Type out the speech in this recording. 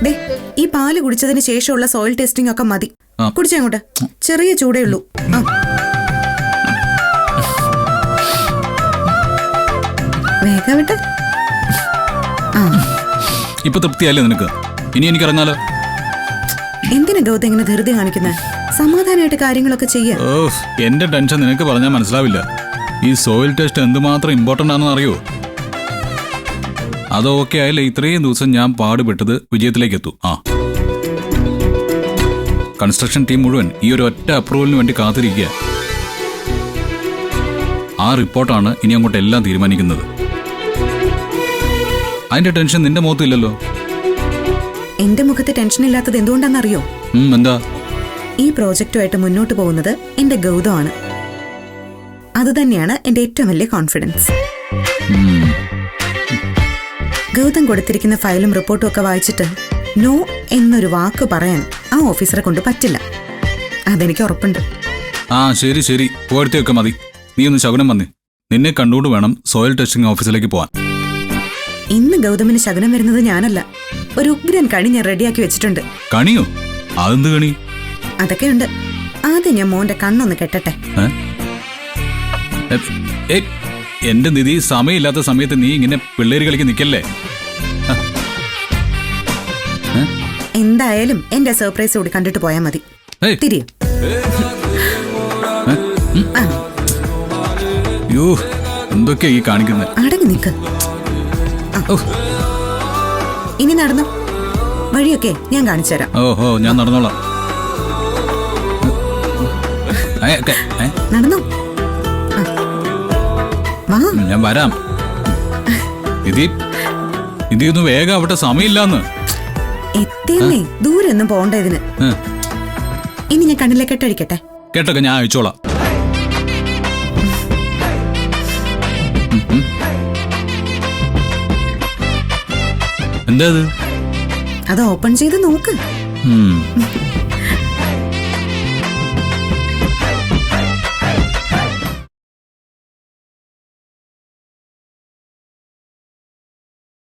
ദേ ഈ പാല് കുടിച്ചതിന് ശേഷമുള്ള സോയിൽ ടെസ്റ്റിംഗ് ഒക്കെ മതി. കുടിച്ചങ്ങോട്ട്, ചെറിയ ചൂടേ ഉള്ളൂ. വേഗം വിട്ട്. ഇപ്പൊ തൃപ്തിയല്ലേ നിനക്ക്? ഇനി എനിക്ക് ഇറങ്ങാലോ. എന്തിനാ ഗൗതം ഇങ്ങനെ ധൃതി കാണിക്കുന്നത്? സമാധാനമായിട്ട് കാര്യങ്ങളൊക്കെ ചെയ്യാം. എന്റെ ടെൻഷൻ നിനക്ക് പറഞ്ഞാൽ മനസ്സിലാവില്ല. ഈ സോയിൽ ടെസ്റ്റ് എന്തുമാത്രം ഇമ്പോർട്ടന്റ് ആണെന്ന് അറിയോ? അതൊക്കെ ആയില്ല ഇത്രയും ദിവസം ഞാൻ പാടുപെട്ടത് വിജയത്തിലേക്ക് എത്തും. കൺസ്ട്രക്ഷൻ ടീം മുഴുവൻ ഈ ഒരു ഒറ്റ അപ്രൂവലിന് വേണ്ടി കാത്തിരിക്കുക. ആ റിപ്പോർട്ടാണ് ഇനി അങ്ങോട്ട് എല്ലാം തീരുമാനിക്കുന്നത്. അതിന്റെ ടെൻഷൻ നിന്റെ മുഖത്തില്ലല്ലോ. എന്റെ മുഖത്ത് ടെൻഷൻ ഇല്ലാത്തത് എന്തുകൊണ്ടാണെന്നറിയോ? എന്താ? ഈ പ്രോജക്റ്റുമായിട്ട് മുന്നോട്ട് പോകുന്നത് എന്റെ ഗൗതമാണ്. അത് തന്നെയാണ് എന്റെ ഏറ്റവും വലിയ കോൺഫിഡൻസ്. ഗൗതം കൊടുത്തിരിക്കുന്ന ഫയലും റിപ്പോർട്ടും ഒക്കെ വായിച്ചിട്ട് നോ എന്നൊരു വാക്ക് പറയാൻ ആ ഓഫീസറെ കൊണ്ട് പറ്റില്ല. അതെനിക്ക് ഉറപ്പുണ്ട്. ശരി ശരി, പോയടുത്തൊക്കെ മതി. നീ ഒന്ന് ശകുനം വന്നേ. നിന്നെ കണ്ടുകൊണ്ട് വേണം സോയിൽ ടെസ്റ്റിംഗ് ഓഫീസിലേക്ക് പോവാൻ. ഇന്ന് ഗൗതമിന് ശകുനം വരുന്നത് ഞാനല്ല, ഒരു ഉഗ്രൻ കണി ഞാൻ റെഡിയാക്കി വെച്ചിട്ടുണ്ട്. കണിയോ? അതെന്ത് കണി? അതൊക്കെയുണ്ട്. ആദ്യം ഞാൻ മോന്റെ കണ്ണൊന്ന് കെട്ടട്ടെ. എന്റെ നിധി, സമയമില്ലാത്ത സമയത്ത് നീ ഇങ്ങനെ പിള്ളേര് കളിക്ക് നിക്കല്ലേ. എന്തായാലും എന്റെ സർപ്രൈസ് കൂടി കണ്ടിട്ട് പോയാ മതി. തിരിയോ? എന്തൊക്കെയാ ഈ കാണിക്കുന്നത്? അടങ്ങി നിക്ക്. ഇനി നടന്നു. വഴിയൊക്കെ ഞാൻ കാണിച്ചു തരാം. ഓഹോ, ഞാൻ നടന്നോളാം. നടന്നു. ഞാൻ വരാം. ഇതൊന്ന് വേഗം അവിടെ സമയമില്ലാന്ന്. എത്തിയല്ലേ, ദൂരെ ഒന്നും പോണ്ട ഇതിന്. ഇനി ഞാൻ കണ്ണിലെ കെട്ടടിക്കട്ടെ? കേട്ടൊക്കെ ഞാൻ അയച്ചോളാം. എന്താ അത് ഓപ്പൺ ചെയ്ത് നോക്ക്.